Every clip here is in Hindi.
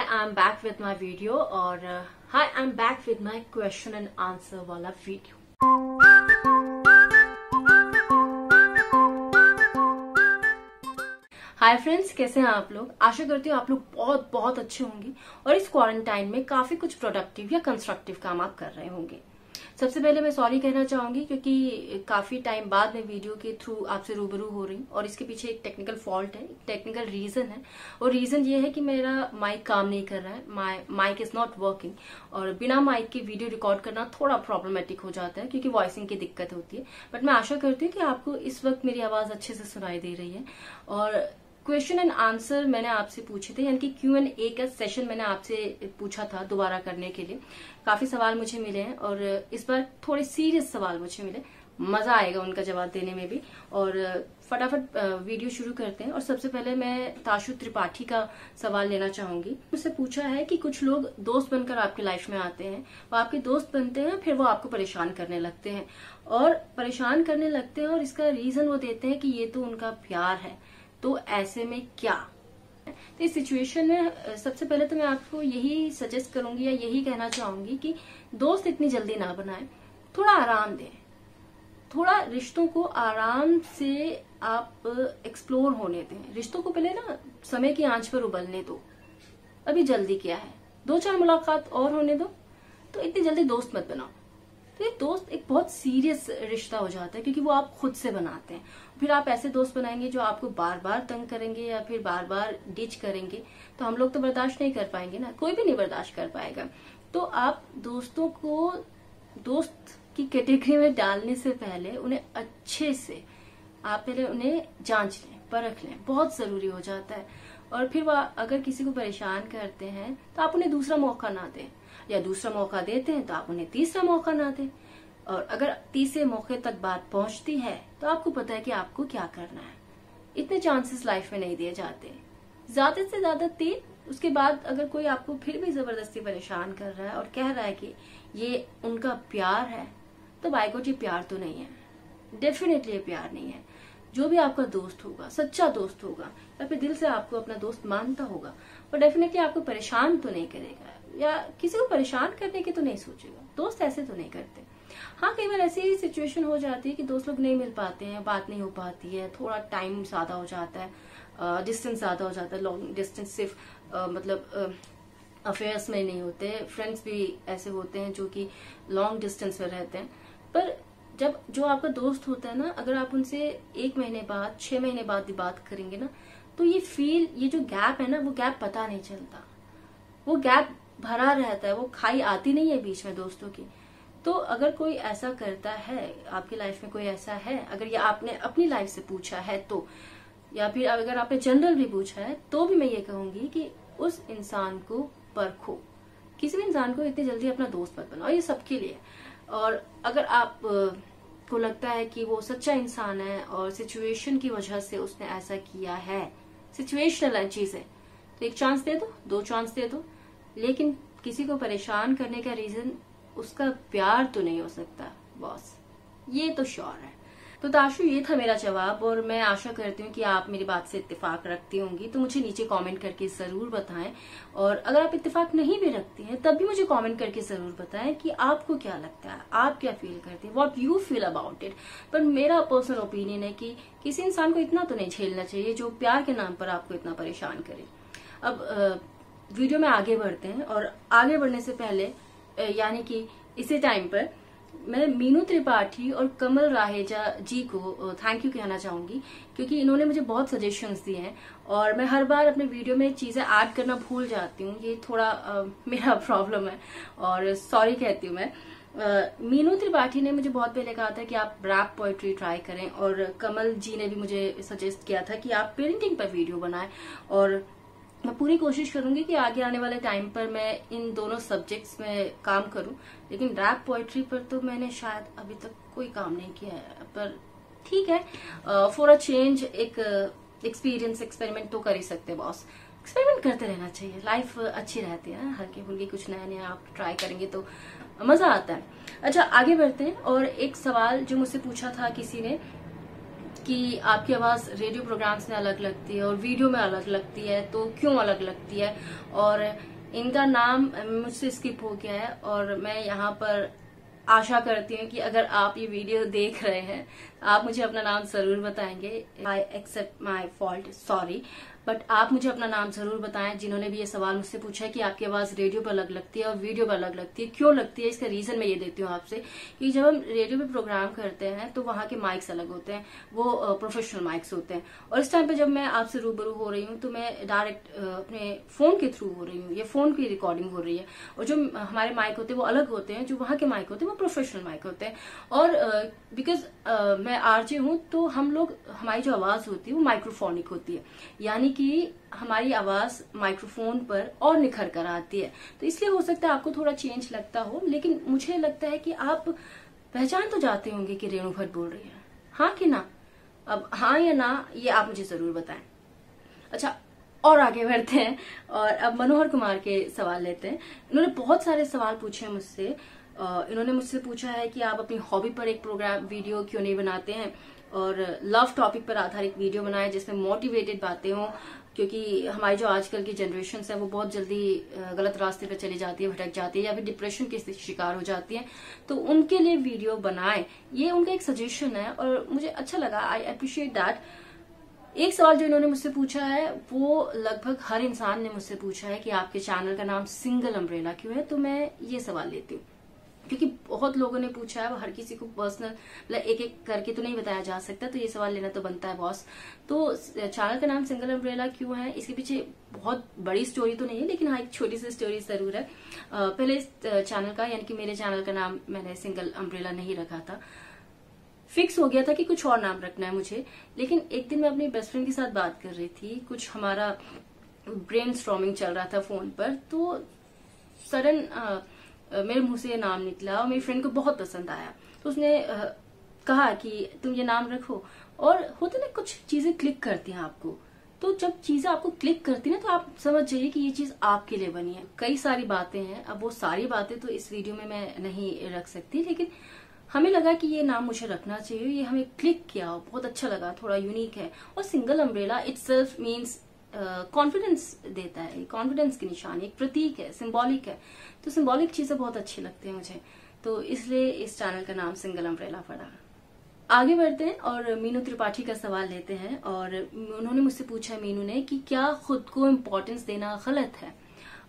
I am back with my video और hi I am back with my question and answer वाला वीडियो। हाय फ्रेंड्स, कैसे हैं आप लोग? आशा करती हूँ आप लोग बहुत बहुत अच्छे होंगे और इस क्वारंटाइन में काफी कुछ प्रोडक्टिव या कंस्ट्रक्टिव काम आप कर रहे होंगे। सबसे पहले मैं सॉरी कहना चाहूंगी क्योंकि काफी टाइम बाद मैं वीडियो के थ्रू आपसे रूबरू हो रही हूँ और इसके पीछे एक टेक्निकल फॉल्ट है, एक टेक्निकल रीजन है और रीजन ये है कि मेरा माइक काम नहीं कर रहा है, माइक इज नॉट वर्किंग और बिना माइक के वीडियो रिकॉर्ड करना थोड़ा प्रॉब्लमेटिक हो जाता है क्योंकि वॉइसिंग की दिक्कत होती है। बट मैं आशा करती हूँ कि आपको इस वक्त मेरी आवाज अच्छे से सुनाई दे रही है। और क्वेश्चन एंड आंसर मैंने आपसे पूछे थे, यानी कि Q&A का सेशन मैंने आपसे पूछा था दोबारा करने के लिए। काफी सवाल मुझे मिले हैं और इस बार थोड़े सीरियस सवाल मुझे मिले, मजा आएगा उनका जवाब देने में भी। और फटाफट वीडियो शुरू करते हैं। और सबसे पहले मैं ताशु त्रिपाठी का सवाल लेना चाहूंगी। मुझसे पूछा है कि कुछ लोग दोस्त बनकर आपकी लाइफ में आते हैं, वो आपके दोस्त बनते हैं, फिर वो आपको परेशान करने लगते हैं और इसका रीजन वो देते हैं कि ये तो उनका प्यार है, तो ऐसे में क्या? तो इस सिचुएशन में सबसे पहले तो मैं आपको यही सजेस्ट करूंगी या यही कहना चाहूंगी कि दोस्त इतनी जल्दी ना बनाएं, थोड़ा आराम दें, थोड़ा रिश्तों को आराम से आप एक्सप्लोर होने दें। रिश्तों को पहले ना समय की आंच पर उबलने दो। अभी जल्दी क्या है, 2-4 मुलाकात और होने दो, तो इतनी जल्दी दोस्त मत बनाओ। तो ये दोस्त एक बहुत सीरियस रिश्ता हो जाता है क्योंकि वो आप खुद से बनाते हैं। फिर आप ऐसे दोस्त बनाएंगे जो आपको बार बार तंग करेंगे या फिर बार बार डिच करेंगे, तो हम लोग तो बर्दाश्त नहीं कर पाएंगे ना, कोई भी नहीं बर्दाश्त कर पाएगा। तो आप दोस्तों को दोस्त की कैटेगरी में डालने से पहले उन्हें अच्छे से आप पहले उन्हें जांच लें, परख लें, बहुत जरूरी हो जाता है। और फिर वह अगर किसी को परेशान करते हैं तो आप उन्हें दूसरा मौका ना दें, या दूसरा मौका देते हैं तो आप उन्हें तीसरा मौका ना दें। और अगर तीसरे मौके तक बात पहुंचती है तो आपको पता है कि आपको क्या करना है। इतने चांसेस लाइफ में नहीं दिए जाते, ज्यादा से ज्यादा 3। उसके बाद अगर कोई आपको फिर भी जबरदस्ती परेशान कर रहा है और कह रहा है कि ये उनका प्यार है, तो बाय गॉड ये प्यार तो नहीं है, डेफिनेटली ये प्यार नहीं है। जो भी आपका दोस्त होगा, सच्चा दोस्त होगा या फिर दिल से आपको अपना दोस्त मानता होगा, वो डेफिनेटली आपको परेशान तो नहीं करेगा या किसी को परेशान करने की तो नहीं सोचेगा। दोस्त ऐसे तो नहीं करते। हाँ, कई बार ऐसी सिचुएशन हो जाती है कि दोस्त लोग नहीं मिल पाते हैं, बात नहीं हो पाती है, थोड़ा टाइम ज्यादा हो जाता है, डिस्टेंस ज्यादा हो जाता है। लॉन्ग डिस्टेंस सिर्फ मतलब अफेयर्स में नहीं होते, फ्रेंड्स भी ऐसे होते हैं जो कि लॉन्ग डिस्टेंस में रहते हैं। पर जब जो आपका दोस्त होता है ना, अगर आप उनसे 1 महीने बाद, 6 महीने बाद भी बात करेंगे ना, तो ये जो गैप है ना, वो गैप पता नहीं चलता, वो गैप भरा रहता है, वो खाई आती नहीं है बीच में दोस्तों की। तो अगर कोई ऐसा करता है, आपकी लाइफ में कोई ऐसा है, अगर ये आपने अपनी लाइफ से पूछा है तो, या फिर अगर आपने जनरल भी पूछा है, तो भी मैं ये कहूंगी कि उस इंसान को परखो। किसी भी इंसान को इतनी जल्दी अपना दोस्त मत बनाओ, ये सबके लिए। और अगर आप को लगता है कि वो सच्चा इंसान है और सिचुएशन की वजह से उसने ऐसा किया है, सिचुएशनल चीज है, तो 1 चांस दे दो, 2 चांस दे दो। लेकिन किसी को परेशान करने का रीजन उसका प्यार तो नहीं हो सकता बॉस, ये तो श्योर है। तो ताशु, ये था मेरा जवाब और मैं आशा करती हूँ कि आप मेरी बात से इत्तेफाक रखती होंगी, तो मुझे नीचे कमेंट करके जरूर बताएं। और अगर आप इत्तेफाक नहीं भी रखती हैं तब भी मुझे कमेंट करके जरूर बताएं कि आपको क्या लगता है, आप क्या फील करते हैं, what you feel about it. पर मेरा पर्सनल ओपिनियन है कि किसी इंसान को इतना तो नहीं झेलना चाहिए जो प्यार के नाम पर आपको इतना परेशान करे। अब वीडियो में आगे बढ़ते हैं और आगे बढ़ने से पहले यानी कि इसी टाइम पर मैं मीनू त्रिपाठी और कमल राहेजा जी को थैंक यू कहना चाहूंगी क्योंकि इन्होंने मुझे बहुत सजेशंस दिए हैं और मैं हर बार अपने वीडियो में चीजें ऐड करना भूल जाती हूँ। ये थोड़ा मेरा प्रॉब्लम है और सॉरी कहती हूँ मैं। मीनू त्रिपाठी ने मुझे बहुत पहले कहा था कि आप रैप पोएट्री ट्राई करें और कमल जी ने भी मुझे सजेस्ट किया था कि आप पेरेंटिंग पर वीडियो बनाएं। और मैं पूरी कोशिश करूंगी कि आगे आने वाले टाइम पर मैं इन दोनों सब्जेक्ट्स में काम करूं, लेकिन रैप पोएट्री पर तो मैंने शायद अभी तक कोई काम नहीं किया है। पर ठीक है, फॉर अ चेंज एक एक्सपेरिमेंट तो कर ही सकते हैं बॉस। एक्सपेरिमेंट करते रहना चाहिए, लाइफ अच्छी रहती है ना, हल्की फुल्की कुछ नया नया आप ट्राई करेंगे तो मजा आता है। अच्छा, आगे बढ़ते हैं। और एक सवाल जो मुझसे पूछा था किसी ने कि आपकी आवाज रेडियो प्रोग्राम्स में अलग लगती है और वीडियो में अलग लगती है, तो क्यों अलग लगती है? और इनका नाम मुझसे स्किप हो गया है और मैं यहाँ पर आशा करती हूँ कि अगर आप ये वीडियो देख रहे हैं आप मुझे अपना नाम जरूर बताएंगे। I accept my fault, sorry, but आप मुझे अपना नाम जरूर बताएं जिन्होंने भी ये सवाल मुझसे पूछा है कि आपकी आवाज रेडियो पर अलग लगती है और वीडियो पर अलग लगती है, क्यों लगती है। इसका रीजन मैं ये देती हूँ आपसे कि जब हम रेडियो पे प्रोग्राम करते हैं तो वहाँ के माइक्स अलग होते हैं, वो प्रोफेशनल माइक्स होते हैं, और इस टाइम पे जब मैं आपसे रूबरू हो रही हूँ तो मैं डायरेक्ट अपने फोन के थ्रू हो रही हूँ, ये फोन की रिकॉर्डिंग हो रही है, और जो हमारे माइक होते हैं वो अलग होते हैं, जो वहाँ के माइक होते हैं वो प्रोफेशनल माइक होते हैं। और बिकॉज मैं आरजे हूँ तो हम लोग, हमारी जो आवाज होती है वो माइक्रोफोनिक होती है, यानी कि हमारी आवाज माइक्रोफोन पर और निखर कर आती है। तो इसलिए हो सकता है आपको थोड़ा चेंज लगता हो, लेकिन मुझे लगता है कि आप पहचान तो जाते होंगे कि रेणु भट्ट बोल रही है, हाँ कि ना। अब हाँ या ना ये आप मुझे जरूर बताएं। अच्छा, और आगे बढ़ते हैं और अब मनोहर कुमार के सवाल लेते हैं। इन्होंने बहुत सारे सवाल पूछे हैं मुझसे। इन्होंने मुझसे पूछा है कि आप अपनी हॉबी पर एक प्रोग्राम वीडियो क्यों नहीं बनाते हैं और लव टॉपिक पर आधारित वीडियो बनाएं जिसमें मोटिवेटेड बातें हों, क्योंकि हमारी जो आजकल की जनरेशन है वो बहुत जल्दी गलत रास्ते पे चली जाती है, भटक जाती है या फिर डिप्रेशन के शिकार हो जाती है, तो उनके लिए वीडियो बनाएं। ये उनका एक सजेशन है और मुझे अच्छा लगा, आई अप्रिशिएट दैट। एक सवाल जो इन्होंने मुझसे पूछा है वो लगभग हर इंसान ने मुझसे पूछा है कि आपके चैनल का नाम सिंगल अम्ब्रेला क्यों है, तो मैं ये सवाल लेती हूँ क्योंकि बहुत लोगों ने पूछा है, हर किसी को पर्सनल मतलब एक एक करके तो नहीं बताया जा सकता, तो ये सवाल लेना तो बनता है बॉस। तो चैनल का नाम सिंगल अम्ब्रेला क्यों है, इसके पीछे बहुत बड़ी स्टोरी तो नहीं है, लेकिन हाँ एक छोटी सी स्टोरी जरूर है। पहले इस चैनल का, यानी कि मेरे चैनल का नाम मैंने सिंगल अम्ब्रेला नहीं रखा था, फिक्स हो गया था कि कुछ और नाम रखना है मुझे। लेकिन एक दिन मैं अपनी बेस्ट फ्रेंड के साथ बात कर रही थी, कुछ हमारा ब्रेनस्टॉर्मिंग चल रहा था फोन पर, तो सडन मेरे मुंह से ये नाम निकला और मेरी फ्रेंड को बहुत पसंद आया, तो उसने कहा कि तुम ये नाम रखो। और होते ना कुछ चीजें क्लिक करती हैं आपको, तो जब चीजें आपको क्लिक करती ना तो आप समझ जाइए कि ये चीज आपके लिए बनी है। कई सारी बातें हैं, अब वो सारी बातें तो इस वीडियो में मैं नहीं रख सकती, लेकिन हमें लगा कि ये नाम मुझे रखना चाहिए, ये हमें क्लिक किया, बहुत अच्छा लगा, थोड़ा यूनिक है। और single umbrella itself means confidence देता है, कॉन्फिडेंस की निशानी, एक प्रतीक है, सिंबॉलिक है, तो सिंबॉलिक चीजें बहुत अच्छी लगती है मुझे, तो इसलिए इस चैनल का नाम सिंगल अम्ब्रेला पड़ा। आगे बढ़ते हैं और मीनू त्रिपाठी का सवाल लेते हैं, और उन्होंने मुझसे पूछा है, मीनू ने, कि क्या खुद को इम्पोर्टेंस देना गलत है,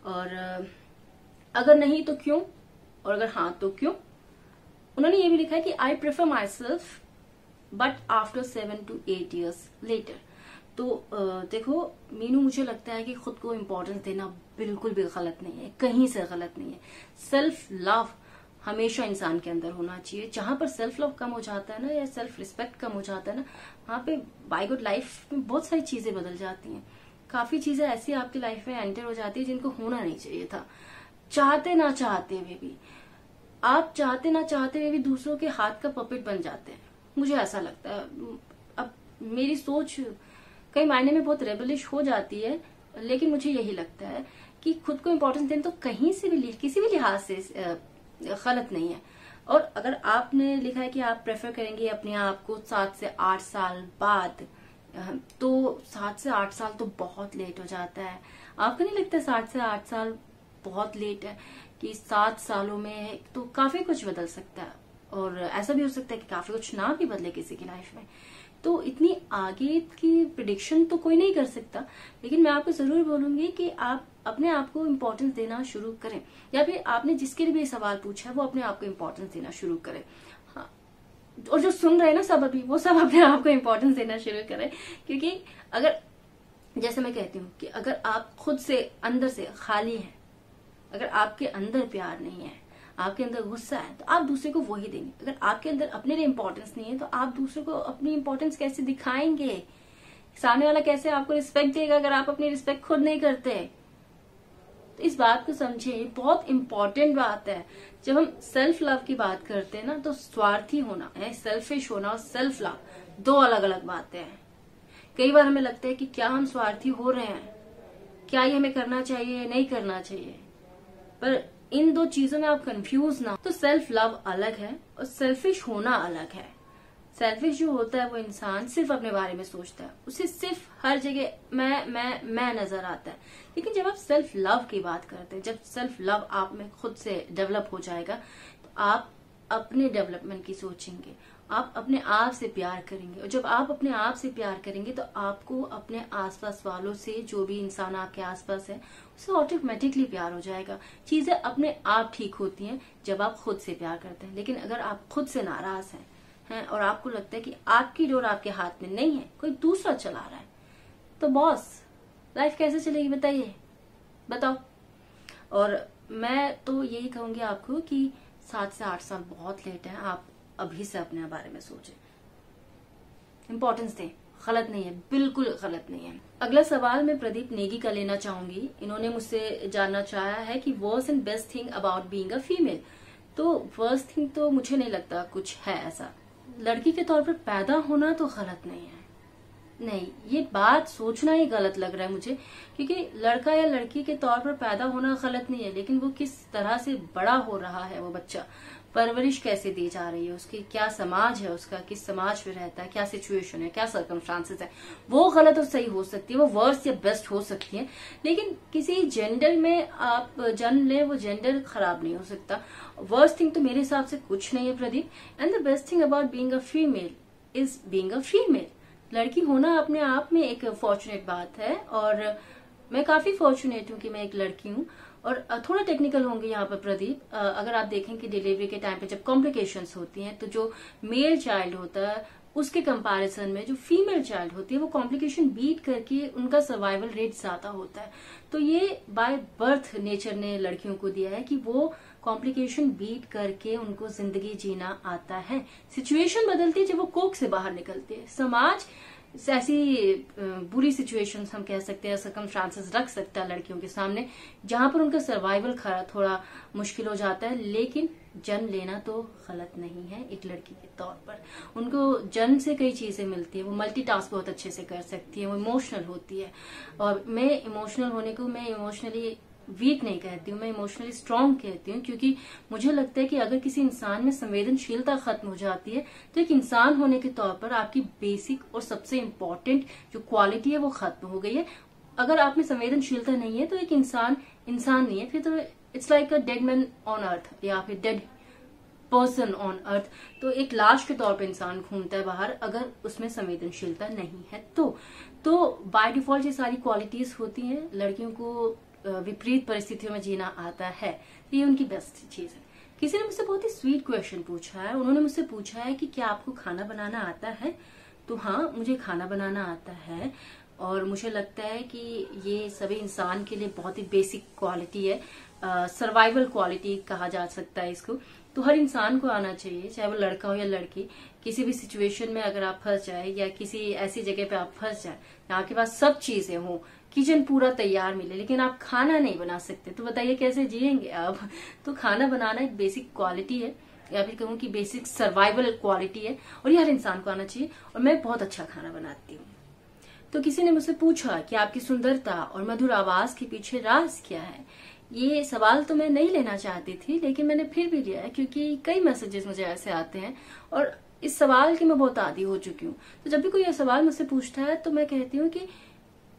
और अगर नहीं तो क्यों, और अगर हाँ तो क्यों। उन्होंने ये भी लिखा है कि I prefer myself but after 7 to 8 years later. तो देखो मीनू, मुझे लगता है कि खुद को इम्पोर्टेंस देना बिल्कुल भी गलत नहीं है, कहीं से गलत नहीं है। सेल्फ लव हमेशा इंसान के अंदर होना चाहिए। जहां पर सेल्फ लव कम हो जाता है ना, या सेल्फ रिस्पेक्ट कम हो जाता है ना, वहां पे बाय गॉड लाइफ में बहुत सारी चीजें बदल जाती हैं। काफी चीजें ऐसी आपकी लाइफ में एंटर हो जाती है जिनको होना नहीं चाहिए था। चाहते ना चाहते हुए भी आप, चाहते ना चाहते हुए भी दूसरों के हाथ का पपेट बन जाते हैं, मुझे ऐसा लगता है। अब मेरी सोच कई मायने में बहुत रेबलिश हो जाती है, लेकिन मुझे यही लगता है कि खुद को इम्पोर्टेंस देना तो कहीं से भी, किसी भी लिहाज से गलत नहीं है। और अगर आपने लिखा है कि आप प्रेफर करेंगे अपने आप को 7 से 8 साल बाद, तो 7 से 8 साल तो बहुत लेट हो जाता है। आपको नहीं लगता 7 से 8 साल बहुत लेट है? कि 7 सालों में तो काफी कुछ बदल सकता है, और ऐसा भी हो सकता है कि काफी कुछ ना भी बदले किसी की लाइफ में। तो इतनी आगे की प्रिडिक्शन तो कोई नहीं कर सकता, लेकिन मैं आपको जरूर बोलूंगी कि आप अपने आप को इम्पोर्टेंस देना शुरू करें, या फिर आपने जिसके लिए भी सवाल पूछा है वो अपने आप को इम्पोर्टेंस देना शुरू करें। हाँ, और जो सुन रहे हैं ना सब अभी, वो सब अपने आप को इम्पोर्टेंस देना शुरू करें, क्योंकि अगर, जैसे मैं कहती हूँ कि अगर आप खुद से अंदर से खाली हैं, अगर आपके अंदर प्यार नहीं है, आपके अंदर गुस्सा है, तो आप दूसरे को वही देंगे। अगर आपके अंदर अपने लिए इम्पोर्टेंस नहीं है तो आप दूसरे को अपनी इम्पोर्टेंस कैसे दिखाएंगे? सामने वाला कैसे आपको रिस्पेक्ट देगा अगर आप अपनी रिस्पेक्ट खुद नहीं करते? तो इस बात को समझिए, बहुत इंपॉर्टेंट बात है। जब हम सेल्फ लव की बात करते हैं ना, तो स्वार्थी होना है, सेल्फिश होना और सेल्फ लव दो अलग अलग बातें हैं। कई बार हमें लगता है कि क्या हम स्वार्थी हो रहे हैं, क्या ये हमें करना चाहिए, नहीं करना चाहिए, पर इन दो चीजों में आप कंफ्यूज ना हो। तो सेल्फ लव अलग है और सेल्फिश होना अलग है। सेल्फिश जो होता है वो इंसान सिर्फ अपने बारे में सोचता है, उसे सिर्फ हर जगह मैं नजर आता है। लेकिन जब आप सेल्फ लव की बात करते हैं, जब सेल्फ लव आप में खुद से डेवलप हो जाएगा, तो आप अपने डेवलपमेंट की सोचेंगे, आप अपने आप से प्यार करेंगे। और जब आप अपने आप से प्यार करेंगे तो आपको अपने आसपास वालों से, जो भी इंसान आपके आसपास है, उससे ऑटोमेटिकली प्यार हो जाएगा। चीजें अपने आप ठीक होती हैं जब आप खुद से प्यार करते हैं। लेकिन अगर आप खुद से नाराज हैं और आपको लगता है कि आपकी डोर आपके हाथ में नहीं है, कोई दूसरा चला रहा है, तो बॉस लाइफ कैसे चलेगी बताइए, बताओ। और मैं तो यही कहूंगी आपको कि 7 से 8 साल बहुत लेट है, आप अभी से अपने बारे में सोचें, इंपॉर्टेंस दें। गलत नहीं है, बिल्कुल गलत नहीं है। अगला सवाल मैं प्रदीप नेगी का लेना चाहूंगी। इन्होंने मुझसे जानना चाहा है कि worst and best thing about being a female. तो वर्स्ट थिंग तो मुझे नहीं लगता कुछ है ऐसा। लड़की के तौर पर पैदा होना तो गलत नहीं है, नहीं, ये बात सोचना ही गलत लग रहा है मुझे, क्योंकि लड़का या लड़की के तौर पर पैदा होना गलत नहीं है, लेकिन वो किस तरह से बड़ा हो रहा है, वो बच्चा परवरिश कैसे दी जा रही है, उसकी क्या समाज है, उसका किस समाज में रहता है, क्या सिचुएशन है, क्या सर्कमस्टांसेस है, वो गलत और सही हो सकती है, वो वर्स्ट या बेस्ट हो सकती है। लेकिन किसी जेंडर में आप जन्म लें, वो जेंडर खराब नहीं हो सकता। वर्स्ट थिंग तो मेरे हिसाब से कुछ नहीं है Pradeep. And the best thing about being a female is being a female. लड़की होना अपने आप में एक फॉर्चुनेट बात है, और मैं काफी फॉर्चुनेट हूँ कि मैं एक लड़की हूँ। और थोड़ा टेक्निकल होंगे यहाँ पर प्रदीप, अगर आप देखें कि डिलीवरी के टाइम पे जब कॉम्प्लिकेशंस होती हैं, तो जो मेल चाइल्ड होता है उसके कंपैरिजन में जो फीमेल चाइल्ड होती है, वो कॉम्प्लिकेशन बीट करके उनका सर्वाइवल रेट ज्यादा होता है। तो ये बाय बर्थ नेचर ने लड़कियों को दिया है कि वो कॉम्प्लिकेशन बीट करके उनको जिंदगी जीना आता है। सिचुएशन बदलती है जब वो कोख से बाहर निकलती है। समाज ऐसी बुरी सिचुएशंस हम कह सकते हैं, सर्कमस्टांसेस रख सकता है लड़कियों के सामने, जहां पर उनका सर्वाइवल थोड़ा मुश्किल हो जाता है। लेकिन जन्म लेना तो गलत नहीं है एक लड़की के तौर पर। उनको जन्म से कई चीजें मिलती है, वो मल्टीटास्क बहुत अच्छे से कर सकती है, वो इमोशनल होती है। और मैं इमोशनल होने को, मैं इमोशनली वीक नहीं कहती हूँ, मैं इमोशनली स्ट्रांग कहती हूँ, क्योंकि मुझे लगता है कि अगर किसी इंसान में संवेदनशीलता खत्म हो जाती है, तो एक इंसान होने के तौर पर आपकी बेसिक और सबसे इम्पोर्टेंट जो क्वालिटी है वो खत्म हो गई है। अगर आप में संवेदनशीलता नहीं है तो एक इंसान नहीं है, फिर तो it's like a dead man on earth, या फिर डेड पर्सन ऑन अर्थ। तो एक लाश के तौर पर इंसान घूमता है बाहर, अगर उसमें संवेदनशीलता नहीं है तो बाय डिफॉल्ट ये सारी क्वालिटीज होती हैं। लड़कियों को विपरीत परिस्थितियों में जीना आता है, ये उनकी बेस्ट चीज है। किसी ने मुझसे बहुत ही स्वीट क्वेश्चन पूछा है। उन्होंने मुझसे पूछा है कि क्या आपको खाना बनाना आता है? तो हाँ, मुझे खाना बनाना आता है, और मुझे लगता है कि ये सभी इंसान के लिए बहुत ही बेसिक क्वालिटी है, सर्वाइवल क्वालिटी कहा जा सकता है इसको। तो हर इंसान को आना चाहिए, चाहे वो लड़का हो या लड़की। किसी भी सिचुएशन में अगर आप फंस जाए, या किसी ऐसी जगह पे आप फंस जाए जहाँ के पास सब चीजें हो, किचन पूरा तैयार मिले, लेकिन आप खाना नहीं बना सकते, तो बताइए कैसे जिएंगे आप? तो खाना बनाना एक बेसिक क्वालिटी है, या फिर कहूँ कि बेसिक सर्वाइवल क्वालिटी है, और ये हर इंसान को आना चाहिए। और मैं बहुत अच्छा खाना बनाती हूँ। तो किसी ने मुझसे पूछा कि आपकी सुंदरता और मधुर आवाज के पीछे राज क्या है। ये सवाल तो मैं नहीं लेना चाहती थी, लेकिन मैंने फिर भी लिया है, क्योंकि कई मैसेजेस मुझे ऐसे आते हैं, और इस सवाल की मैं बहुत आदी हो चुकी हूँ। तो जब भी कोई यह सवाल मुझसे पूछता है तो मैं कहती हूँ कि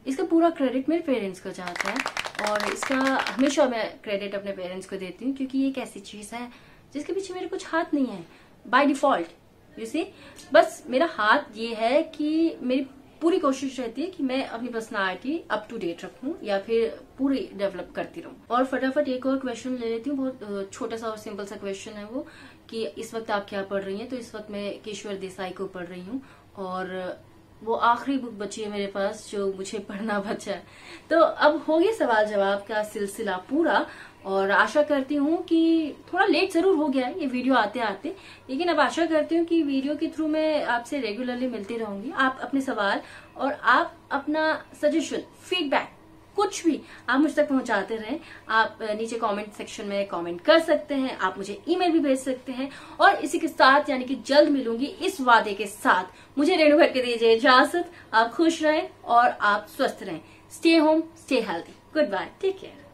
इसका पूरा क्रेडिट मेरे पेरेंट्स को जाता है, और इसका हमेशा मैं क्रेडिट अपने पेरेंट्स को देती हूँ, क्योंकि ये एक ऐसी चीज है जिसके पीछे मेरे कुछ हाथ नहीं है बाय डिफॉल्ट। यू सी, बस मेरा हाथ ये है कि मेरी पूरी कोशिश रहती है कि मैं अपनी पर्सनालिटी अप टू डेट रखूं, या फिर पूरी डेवलप करती रहूं। और फटाफट एक और क्वेश्चन ले लेती हूँ, बहुत छोटा सा और सिंपल सा क्वेश्चन है वो, कि इस वक्त आप क्या पढ़ रही हैं? तो इस वक्त मैं केशवर देसाई को पढ़ रही हूँ, और वो आखिरी बुक बची है मेरे पास जो मुझे पढ़ना बचा है। तो अब हो गया सवाल जवाब का सिलसिला पूरा, और आशा करती हूँ कि थोड़ा लेट जरूर हो गया है ये वीडियो आते आते, लेकिन अब आशा करती हूँ कि वीडियो के थ्रू मैं आपसे रेगुलरली मिलती रहूंगी। आप अपने सवाल और आप अपना सजेशन, फीडबैक, कुछ भी आप मुझ तक पहुंचाते रहें। आप नीचे कमेंट सेक्शन में कमेंट कर सकते हैं, आप मुझे ईमेल भी भेज सकते हैं। और इसी के साथ, यानी कि जल्द मिलूंगी इस वादे के साथ, मुझे रेणु करके दीजिए इजाजत। आप खुश रहें और आप स्वस्थ रहें। Stay home, stay healthy. Goodbye, take care.